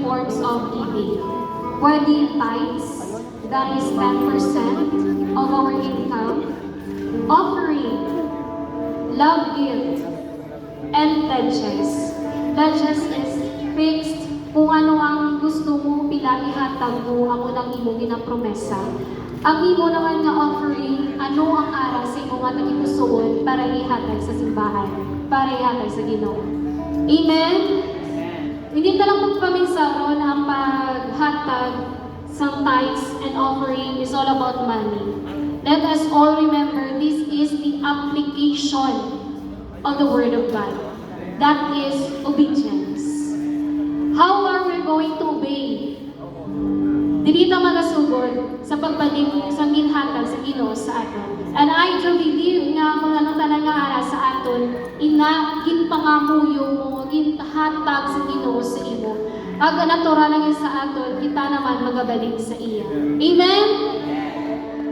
forms of giving. Pwede yung tithes, that is 10% of our income. Offering, love gift, and pledges. Pledges is fixed kung ano ang gusto mo, pila ihatag mo, amo ng imo ginapromesa. Ang imo naman nga offering, ano ang ara sa imo nga nagigustuon para ihatag sa simbahan, para ihatag sa Ginoo. Amen? Hindi talang magpaminsaron ang paghatag sa tithes and offering is all about money. Let us all remember this is the application of the Word of God. That is obedience. How are we going to obey? Dili ta magasugod sa pagbalik sa ginhatag sa Ginoo sa aton. And I do believe nga kung anong tanan nga ara sa aton, ginpangamuyo mo, ginhatag sa Ginoo sa imo. Ag natural lang sa aton, kita naman magabalik sa iya. Amen?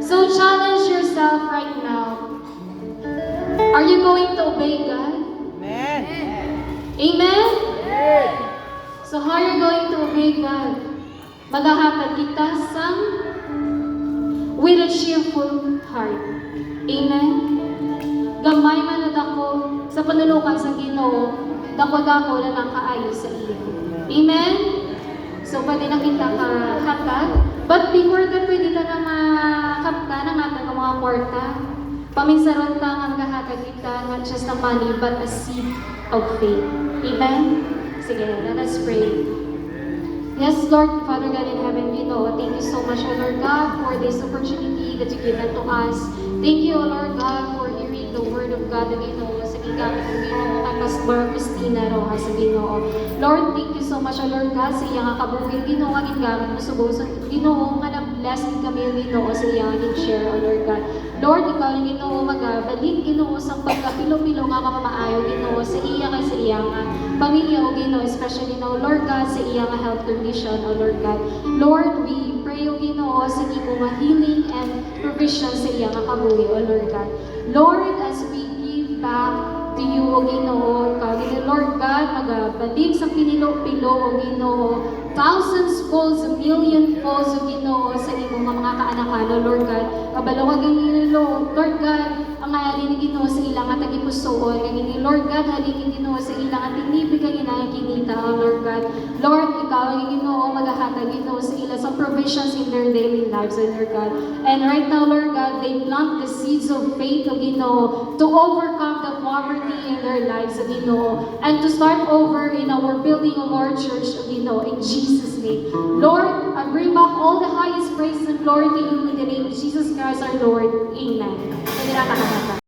So challenge yourself right now. Are you going to obey God? Amen. Amen? So how are you going to obey God? Maghahatag kita with a cheerful heart. Amen? Gamay man na dako sa panulukan sa Ginoo, dako-dako na nakaayo sa iyo. Amen? So pwede na kita kahatag. But before that, pwede ka na makapta ng atang mga kwarta. Paminsaron ka nga maghahatag kita, not just a money, but a seed of faith. Amen? Sige, let us pray. Yes, Lord, Father God in heaven, we know. Thank you so much, O Lord God, for this opportunity that you given to us. Thank you, O Lord God, for hearing the word of God na Ginoo sa gigamit ng Ginoo kay Pastor Cristina Rojas sa Ginoo. Lord, thank you so much, O Lord God, sa iyang kabuhi Ginoo nga gigamit mo subong sa Ginoo nga na-bless din kami ang Ginoo sa iyang share, O Lord God. Lord, ikaw ang Ginoo magabalik Ginoo sa pagkapilo-pilo nga mamaayo Ginoo sa iya kay sa iyang pamilya o Ginoo, especially now, Lord God, sa iyang health condition, O Lord God. Lord, we pray o Ginoo sa imo nga healing and provision sa iyang kabuhi, O Lord God. Lord, as we give back to you, O Ginoo, Lord God, magabalik sa pinilo-pilo, O Ginoo, thousands folds, a million folds, O Ginoo, sa imo mga kaanakan, O Lord God. Kabalawag ang Lord God, ang halin ni Ginoo sa ilang at agipusoon, kagini Lord God, halin ni Ginoo sa ilang at tinipig ang inang kinita, O Lord God. Lord, ikaw ang Ginoo, maghahatag Ginoo sa ilang sa provisions in their daily lives, O Lord God. And right now, Lord God, they plant the seeds of faith, O Ginoo, to overcome the poverty in their lives, O Ginoo, and to start over in our building of our church, O Ginoo, in Jesus' name. Lord, I bring back all the highest praise and glory to you in the name of Jesus Christ our Lord. Amen.